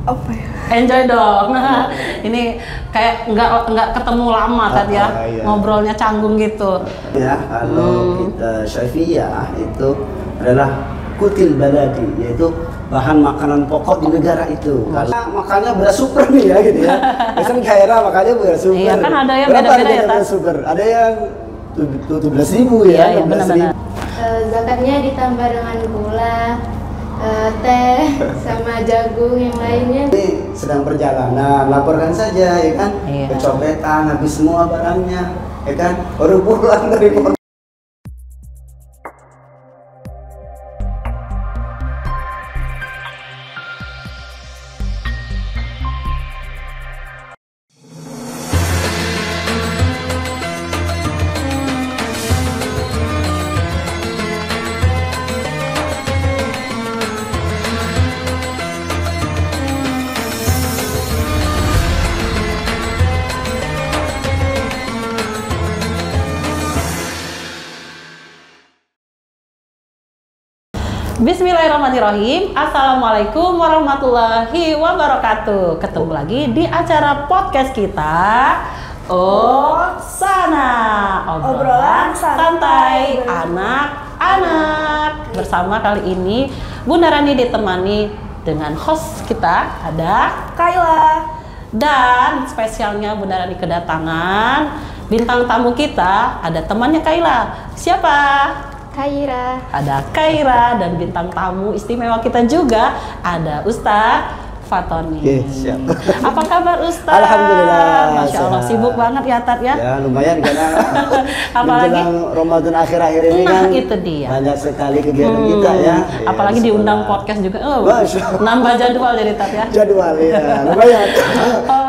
Apa ya? Enjoy dong. Ini kayak nggak ketemu lama tadi ya, iya. ngobrolnya canggung gitu. Ya, kalau kita Syafi'iyah itu adalah kutil baladi, yaitu bahan makanan pokok di negara itu. Karena makannya beras super nih ya gitu ya. Biasanya Khaira makannya beras super. Iya kan ada yang berapa beda-beda ya, beras super? Ada yang 17.000 ya, Iya, benar-benar. Zakatnya ditambah dengan gula, teh, sama jagung yang lainnya. Ini sedang perjalanan, laporkan saja ya kan. Iya. Kecopetan, habis semua barangnya, ya kan. Baru pulang dari Bismillahirrahmanirrahim. Assalamualaikum warahmatullahi wabarakatuh. Ketemu lagi di acara podcast kita Sana, obrolan santai anak-anak. Bersama kali ini Bunda Rani ditemani dengan host kita ada Kayla. Dan spesialnya Bunda Rani kedatangan bintang tamu kita, ada temannya Kayla. Siapa? Khaira. Ada Khaira, dan bintang tamu istimewa kita juga ada Ustadz Fatoni. Oke, siap. Apa kabar Ustadz? Alhamdulillah, Masya Allah, sehat. sibuk banget ya Tat ya? Ya lumayan karena Apalagi menjelang Ramadan akhir-akhir ini nah, kan itu dia. banyak sekali kegiatan kita ya. Apalagi Ya, diundang sekolah. podcast juga, Masya Allah. nambah jadwal jadi Tat ya? Jadwal ya, lumayan.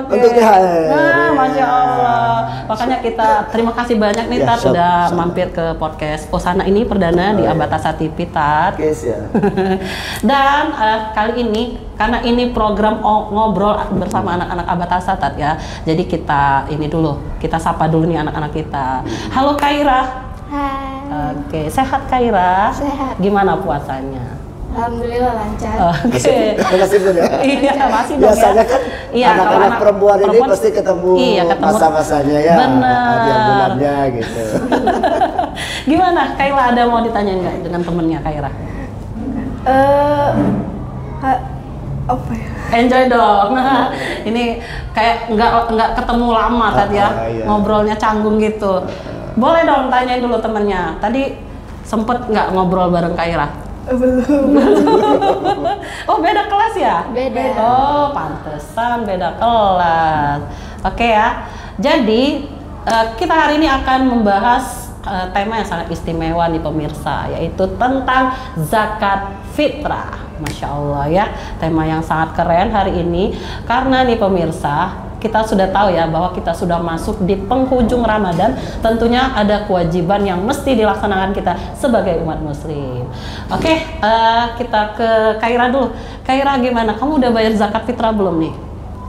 Oke. Untuk THR. Nah, Masya Allah. Makanya kita terima kasih banyak nih Ya, Tat siap, udah siap. mampir ke podcast Sana ini perdana di Oh, ya. Abatasa TV Tat. Oke, siap. Dan kali ini karena ini program ngobrol bersama anak-anak Abatasa Tat ya. Jadi kita ini dulu, kita sapa dulu nih anak-anak kita. Halo Khaira. Hai. Oke, sehat Khaira? Sehat. Gimana puasanya? Alhamdulillah lancar. Oke. Masih belum ya? Iya, masih dong Biasanya ya. kan Iya, kalau anak-anak perempuan ini pasti ketemu, iya, ketemu masa-masanya ya. Bener. Akhir bulannya gitu. Gimana Khaira, ada mau ditanya nggak dengan temennya Khaira? Apa ya? Enjoy dong. Ini kayak nggak ketemu lama tadi ya, iya. ngobrolnya canggung gitu. Boleh dong tanyain dulu temennya. Tadi sempet nggak ngobrol bareng Khaira? Belum. Oh beda kelas ya? Beda. Oh pantesan beda kelas. Oke ya. Jadi kita hari ini akan membahas tema yang sangat istimewa nih pemirsa, yaitu tentang zakat fitrah. Masya Allah ya, tema yang sangat keren hari ini karena nih pemirsa, kita sudah tahu ya bahwa kita sudah masuk di penghujung Ramadan. Tentunya ada kewajiban yang mesti dilaksanakan kita sebagai umat muslim. Oke, kita ke Khaira dulu. Khaira gimana? Kamu udah bayar zakat fitrah belum nih?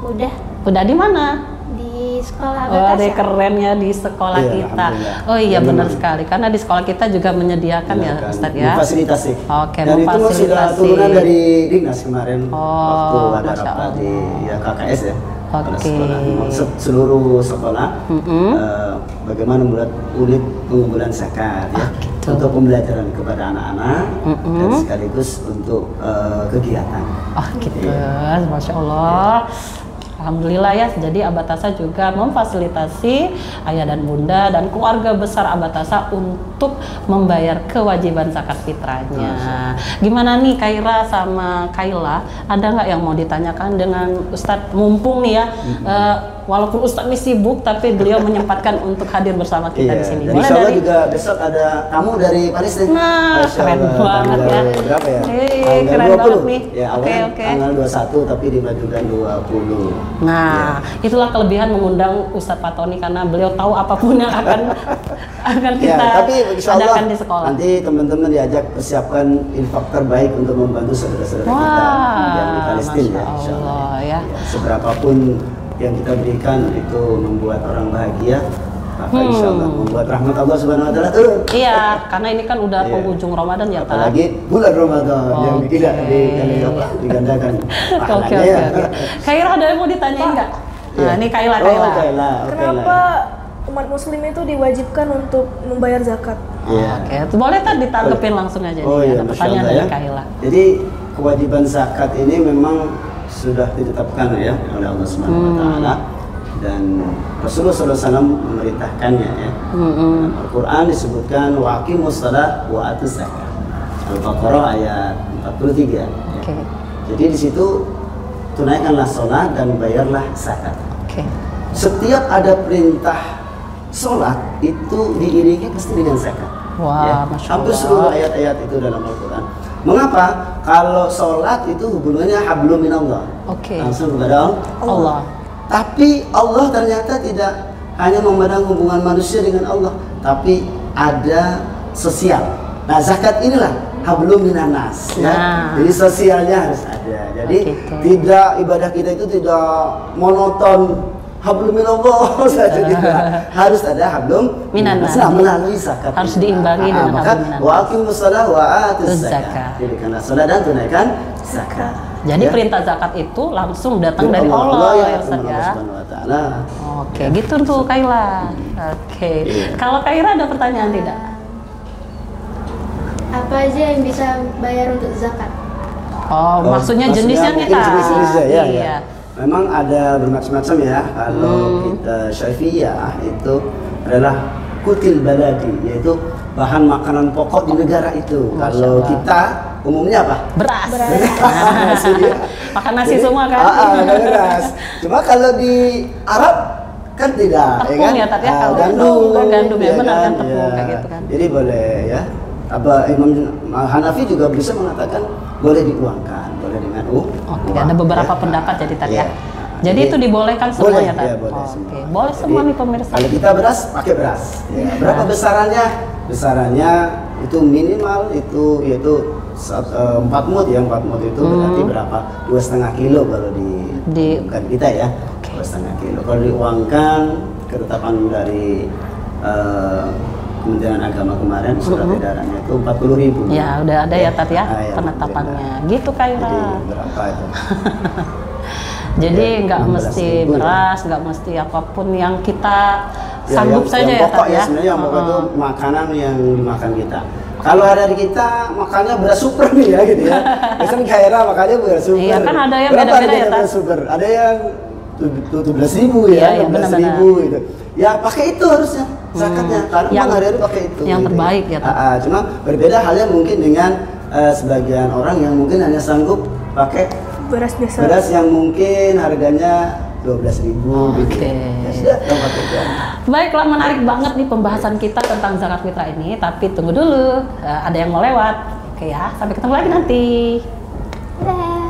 Udah Udah di mana? di sekolah Oh, ada Abatasa. kerennya di sekolah Iya, kita. alhamdulillah. Oh iya Ya, benar memang. sekali karena di sekolah kita juga menyediakan ya Ustadz ya. Memfasilitasi. Oke, Dan itu sudah memfasilitasi. turunan dari Dinas kemarin Oh, waktu ada Masya rapat di ya, KKS ya. Pada Oke. sekolah, seluruh sekolah bagaimana membuat unit pengumpulan zakat ya gitu. untuk pembelajaran kepada anak-anak dan sekaligus untuk kegiatan. Oh gitu, Iya. Masya Allah. Alhamdulillah ya, jadi Abatasa juga memfasilitasi ayah dan bunda dan keluarga besar Abatasa untuk membayar kewajiban zakat fitrahnya. Gimana nih Khaira sama Kayla, ada nggak yang mau ditanyakan dengan Ustadz? Mumpung nih ya, walaupun Ustadz ini sibuk tapi beliau menyempatkan untuk hadir bersama kita di sini. Dan Boleh insya Allah dari juga besok ada tamu dari Paris nih. Nah, Masya keren Allah, banget tanggal ya. Berapa ya? Hei, keren banget nih. Ya, Oke, awalnya oke. tanggal 21 tapi dimajukan 20. Nah, itulah kelebihan mengundang Ustadz Fatoni karena beliau tahu apapun yang akan Ya, kita tapi insya Allah adakan di sekolah. nanti teman-teman diajak persiapkan infak terbaik untuk membantu saudara-saudara kita Wah, yang di Palestina. Masya Insya Allah. Allah, ya. Seberapapun yang kita berikan itu membuat orang bahagia, maka insya Allah membuat rahmat Allah Subhanahu Wa Taala turun. Iya, karena ini kan udah Iya. penghujung Ramadan ya, Pak. Apalagi bulan Ramadan yang Oke. tidak digandakan Oke, pahalanya oke, ya. oke. Kaira ada yang mau ditanyain nggak? Iya. Nah, ini Kaila, Oh, Kaila. Kaila, oke Kenapa lah. umat muslim itu diwajibkan untuk membayar zakat? Iya. Oke, boleh kan ditanggepin langsung aja Oh nih. iya, Ada Masya pertanyaan Allah dari ya. Kaila. Jadi kewajiban zakat ini memang sudah ditetapkan ya oleh Allah Subhanahu Wa Taala dan Rasulullah SAW memerintahkannya ya. Dalam Al-Quran disebutkan wa aqimus shalah wa atuz zakat. Al-Baqarah ayat 43. Ya. Oke. Jadi di situ tunaikanlah sholat dan bayarlah zakat. Oke. Setiap ada perintah sholat itu diiringi pasti dengan zakat. Wah, Masya Hampir Allah. seluruh ayat-ayat itu dalam Al-Quran. Mengapa? Kalau sholat itu hubungannya hablum minallah. Oke. Langsung kepada Allah. Tapi Allah ternyata tidak hanya memandang hubungan manusia dengan Allah, tapi ada sosial. Nah, zakat inilah hablum minan nas ya. Nah. Jadi sosialnya harus ada. Jadi Begitu. tidak ibadah kita itu tidak monoton hablum minallah saja tidak. Harus ada hablum Minan nas. Nah, melalui zakat. Harus ini. diimbangi dengan maka hablum minan wa nas. aqimus shalah wa atuz Zakat. zakat. Dirikanlah salat dan tunaikan zakat. Jadi Ya. perintah zakat itu langsung datang dari Allah, Allah, ya, ya Ustaz Allah ya. Subhanahu Wa Taala. Oke, gitu tuh Kaila. Oke. Iya. Kalau Kaira ada pertanyaan tidak? Apa aja yang bisa bayar untuk zakat? Oh, maksudnya jenisnya mungkin kita. jenis-jenisnya ya, Iya. ya. Memang ada bermacam-macam ya. Kalau kita Syafi'iyah itu adalah kutil baladi, yaitu bahan makanan pokok di negara itu. Masya Kalau Allah. kita umumnya apa? Beras. Nasi dia. Makan nasi Jadi, semua kan? makan beras. Cuma kalau di Arab kan tidak, Tepung ya, Tat, ya? Kalau gandum, kan gandum ya, ya benar kan, kan? tepung Ya. kayak gitu kan. Jadi boleh ya. Apa Imam Hanafi juga bisa mengatakan boleh diuangkan, boleh dengan Oke, uang, ada beberapa ya. pendapat jadi tadi Iya. ya. Jadi itu dibolehkan semuanya boleh, tadi. ya, boleh Oke, semua. boleh Jadi, semua nih pemirsa. Kalau kita beras, pakai beras. Ya. Berapa besarannya? Besarannya itu minimal itu yaitu 4 mut ya, 4 mut itu berarti berapa? 2,5 kilo kalau bukan kita ya. 2,5 kilo. Kalau diuangkan ketetapan dari Kementerian Agama kemarin surat edarannya itu 40.000. Ya, udah ada ya Tat ya Ah, ya, penetapannya. Gitu Kaira. Jadi berapa itu? Jadi Ya, nggak 16.000 mesti ya. beras, nggak mesti apapun yang kita Ya, sanggup saja yang ya pokok Tat ya, ya. sebenarnya yang pokok itu makanan yang dimakan kita. Kalau hari kita makannya beras super nih ya gitu ya. Biasanya Kaira makannya beras super. Iya, kan ada yang Berapa beda-beda ya, harganya Tat? beras super? Ada yang 17.000 Iya, ya, iya, 16.000 gitu. Ya pakai itu harusnya zakatnya. Karena Yang- memang hari-hari pakai itu. yang gitu terbaik ya, Tat? Cuma berbeda halnya mungkin dengan sebagian orang yang mungkin hanya sanggup pakai Beras biasa. beras yang mungkin harganya 12.000 gitu. Oke. Ya sudah, dong pakai itu. Baiklah, menarik banget nih pembahasan kita tentang zakat fitrah ini. Tapi tunggu dulu, ada yang mau lewat. Oke ya, sampai ketemu lagi nanti. Dah.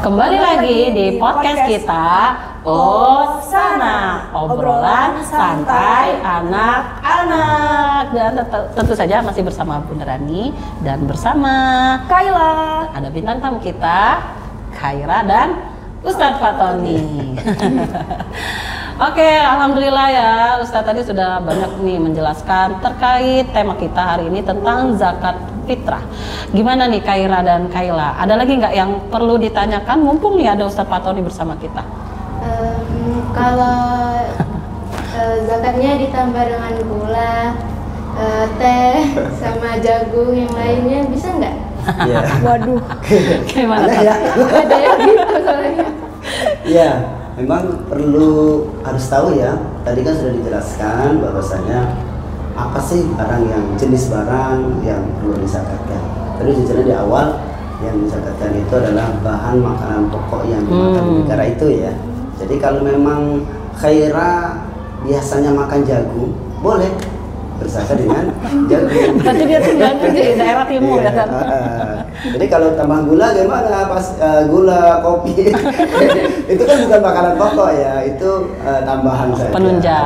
Kembali lagi di podcast kita Osana, obrolan santai anak-anak. Dan tentu saja masih bersama Bunda Rani dan bersama Kayla. ada bintang tamu kita, Khaira dan Ustadz Fatoni. Oke, alhamdulillah ya, Ustadz tadi sudah banyak nih menjelaskan terkait tema kita hari ini tentang zakat fitrah. Gimana nih Khaira dan Kayla? Ada lagi nggak yang perlu ditanyakan? Mumpung nih ada Ustadz Fatoni bersama kita. Kalau zakatnya ditambah dengan gula, teh, sama jagung yang lainnya bisa nggak? Iya. Waduh, Gimana? Aneh ya. ada yang gitu soalnya. Iya, memang perlu harus tahu ya. Tadi kan sudah dijelaskan bahwasanya apa sih barang yang jenis barang yang perlu disakatkan. Tadi dijelaskan di awal yang disakatkan itu adalah bahan makanan pokok yang dimakan di negara itu ya. Jadi kalau memang Khaira biasanya makan jagung, boleh berzakat dengan jagung. Berarti dia tinggal di daerah timur ya kan? Jadi kalau tambah gula gimana? Pas gula, kopi itu kan bukan makanan pokok ya, itu tambahan saja. Penunjang.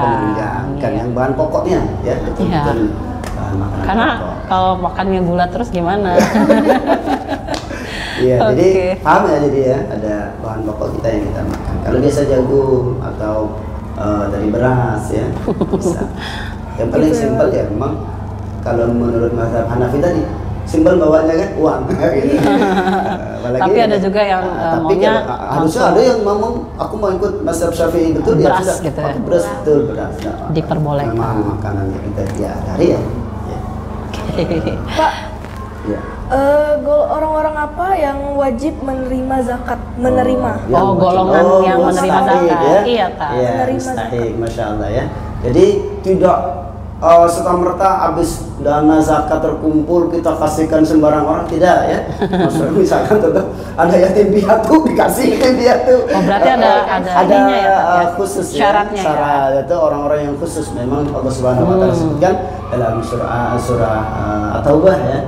Kan Iya. yang bahan pokoknya ya, itu Iya. bukan bahan makanan Karena pokok. kalau makannya gula terus gimana? Iya, Oke. jadi paham ya, jadi ya ada bahan pokok kita yang kita makan. Kalau biasa jagung atau dari beras ya bisa. Yang paling Gitu ya. simpel ya memang kalau menurut mazhab Hanafi tadi simpel bawanya kan uang. Gitu. Apalagi Tapi ada juga yang tapi maunya kalau, harusnya ada yang ngomong aku mau ikut mazhab Syafi'i betul ya Beras sudah gitu ya. pakai beras betul beras. Nah, Diperbolehkan. memang makanan yang kita diadari ya. Ya. Pak, Ya. orang-orang apa yang wajib menerima zakat? Menerima. Oh, golongan yang menerima mustahik, zakat. ya? Iya, tak. Iya, Menerima mustahik, Masya Allah ya. Jadi tidak serta-merta habis dana zakat terkumpul kita kasihkan sembarang orang, tidak ya. Maksudnya misalkan tetap ada yatim piatu dikasih yatim piatu. Oh, berarti ada ininya ya, Pak, ya? khusus Syaratnya ya? syarat itu orang-orang yang khusus memang Allah Subhanahu wa taala sebutkan dalam surah At-Taubah ya.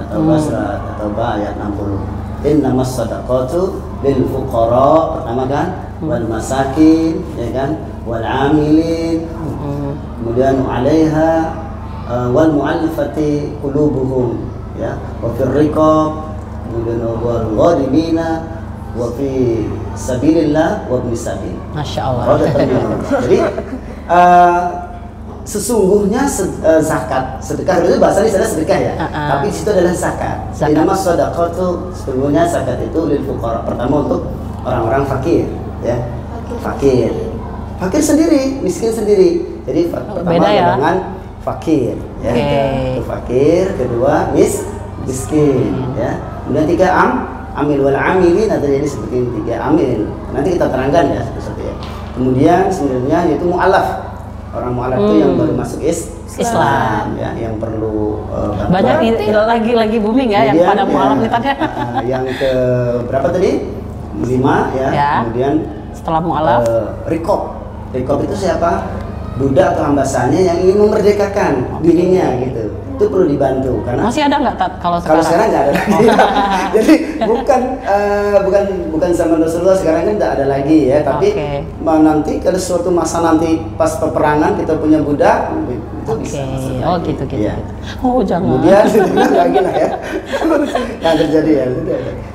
At-Taubah surah At-Taubah ayat 60. Innamas shadaqatu lil fuqara, pertama kan, wal masakin ya kan, wal amilin, kemudian 'alaiha wal mu'allafati qulubuhum ya, wa fir riqab, kemudian wal gharimina wa fi sabilillah wa ibnis sabil. Masya Allah. Jadi sesungguhnya zakat, sedekah itu bahasa di sana sedekah ya, tapi di situ adalah zakat. Zakat. Nama sedekah itu sesungguhnya zakat itu lil fuqara, pertama untuk orang-orang fakir ya, fakir sendiri, miskin sendiri. Jadi pertama Beda ya? golongan fakir ya, Oke. itu fakir, kedua miskin ya, kemudian tiga amil wal amilin, atau jadi seperti ini, tiga amil. Nanti kita terangkan ya seperti ya. Kemudian sebenarnya itu mu'alaf. Orang mu'alaf itu yang baru masuk Islam ya, yang perlu Banyak lagi booming ya yang pada mualaf nih tadi. yang ke berapa tadi? 5 ya. Ya. Kemudian Setelah mualaf, Rikob itu siapa? Budak atau hamba sahnya yang ingin memerdekakan dirinya gitu. Itu perlu dibantu karena masih ada nggak Tat, kalau kalau sekarang nggak ada lagi. Jadi bukan zaman Rasulullah, sekarang kan nggak ada lagi ya. Tapi Oke. nanti kalau suatu masa nanti pas peperangan kita punya budak itu bisa. Oke, masuk oh lagi. gitu. Iya. Oh jangan. Kemudian lagi lah ya. Yang terjadi ya.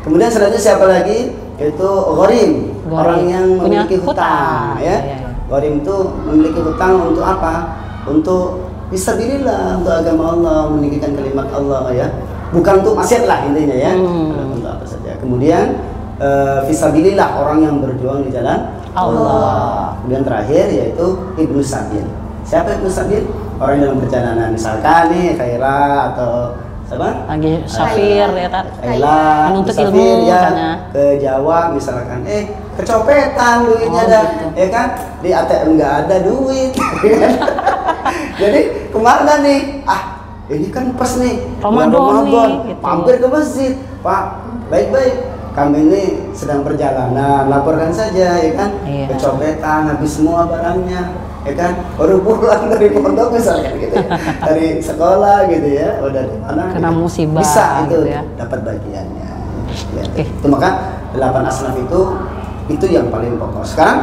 Kemudian selanjutnya siapa lagi? Yaitu gharim, orang yang Punya memiliki hutang ya. Iya. Gharim itu memiliki hutang untuk apa? Untuk fisabilillah, untuk agama Allah, meninggikan kalimat Allah ya. Bukan untuk maksiat lah intinya ya. Untuk apa saja. Kemudian fisabilillah, orang yang berjuang di jalan Allah. Kemudian terakhir yaitu ibnu sabil. Siapa ibnu sabil? Orang yang dalam perjalanan, misalkan nih Khaira atau siapa? Lagi Safir ya Tat. Khaira Menuntut musafir, ilmu ya, misalnya. ke Jawa misalkan, kecopetan duitnya Oh, dah, gitu. ya kan? Di ATM nggak ada duit. Jadi kemana nih? Ini kan pas nih bulan Ramadan nih, gitu. mampir ke masjid, Pak. Baik-baik. Kami ini sedang perjalanan, laporkan saja, ya kan? Iya. Kecopetan, habis semua barangnya, ya kan? Baru pulang dari pondok misalnya, gitu ya. Dari sekolah, gitu ya. Oh, dari mana? Kena gitu. musibah, Bisa itu gitu ya. dapat bagiannya. Ya, Oke. itu maka 8 asnaf itu yang paling pokok. Sekarang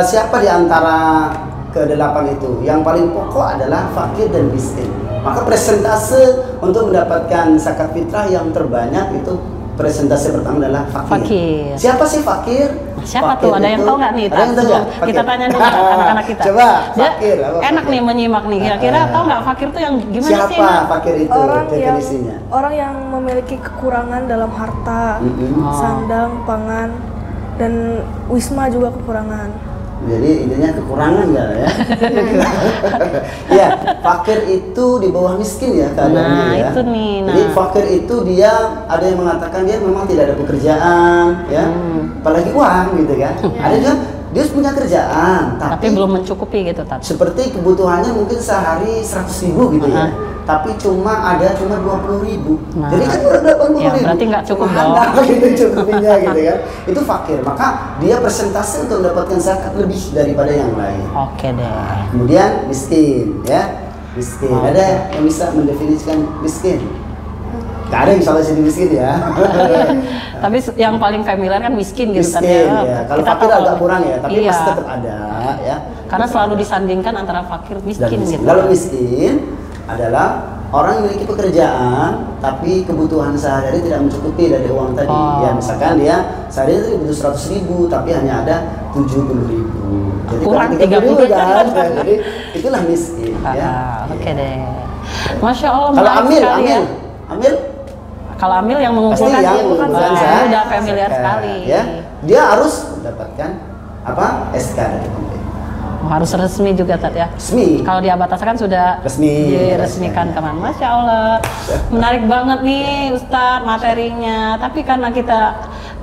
siapa di antara ke-8 itu? Yang paling pokok adalah fakir dan miskin. Maka presentase untuk mendapatkan zakat fitrah yang terbanyak itu presentase pertama adalah fakir. Siapa sih fakir? Siapa fakir tuh? Ada yang tahu nggak nih? Ada yang tahu nggak? Kita Fakir. tanya dulu anak-anak kita. Coba, Dia fakir. Apa enak fakir? nih menyimak nih. Kira-kira tahu nggak fakir tuh yang gimana sih? Siapa fakir itu definisinya? Orang yang memiliki kekurangan dalam harta, sandang, pangan, dan wisma juga kekurangan. Jadi intinya kekurangan nggak ya? Ya, fakir itu di bawah miskin ya keadaannya Nah, ya. itu nih, Jadi nah. fakir itu dia ada yang mengatakan dia memang tidak ada pekerjaan ya, apalagi uang gitu kan. Ada juga dia punya kerjaan Tapi belum mencukupi gitu, Tat. seperti kebutuhannya mungkin sehari 100.000 gitu ya, tapi cuma 20.000. Nah. Jadi kan udah 80.000. Ya, berarti nggak cukup dong. Ada gitu cukupinya gitu kan. Itu fakir. Maka dia persentase untuk mendapatkan zakat lebih daripada yang lain. Oke deh. Kemudian miskin ya. Miskin. Ada yang bisa mendefinisikan miskin? Gak ada yang salah sini miskin ya. Tapi yang paling familiar kan miskin gitu Tat, Miskin ya. Kalau Kita fakir tahu. agak kurang ya, tapi Iya. pasti tetap ada ya. Karena selalu disandingkan antara fakir Dan miskin miskin. gitu. Lalu miskin adalah orang yang memiliki pekerjaan tapi kebutuhan sehari-hari tidak mencukupi dari uang tadi. Oh. Ya misalkan dia sehari-hari butuh 100.000 tapi hanya ada 70.000. Jadi Kurang 30.000 30.000 kan. Nah, jadi itulah miskin ya. Oke deh. Masya Allah. Kalau menarik Amil, sekali ya. Amil Kalau Amil yang pasti mengumpulkan yang dia bukan mengumpulkan saya. zakat. Udah familiar sekali. Ya, dia harus mendapatkan apa? SK dari pemerintah. Harus resmi juga Tat ya. Resmi. Kalau di Abatas kan sudah Resmi. diresmikan kemarin. Masya Allah, menarik banget nih Ustadz materinya. Tapi karena kita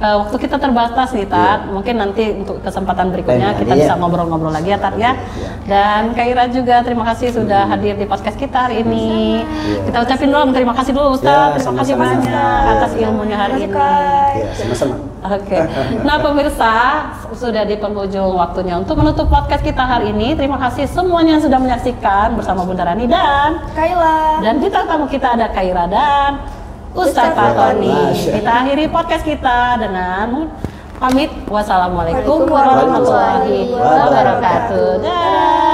waktu kita terbatas nih Tat, mungkin nanti untuk kesempatan berikutnya Lain kita lagi, bisa ya. ngobrol-ngobrol lagi ya Tat ya. Dan Kak Ira juga terima kasih sudah hadir di podcast kita hari ini. Kita ucapin dulu terima kasih dulu Ustadz. Ya, Terima kasih sama-sama. banyak Ya. atas ilmunya hari ini. Ya, sama-sama. Oke. Nah pemirsa, sudah di penghujung waktunya untuk menutup podcast kita hari ini. Terima kasih semuanya yang sudah menyaksikan bersama Bunda Rani dan bintang tamu kita ada Kaira dan Ustadz Fatoni. Kita akhiri podcast kita dengan pamit. Wassalamualaikum warahmatullahi wabarakatuh. Dah.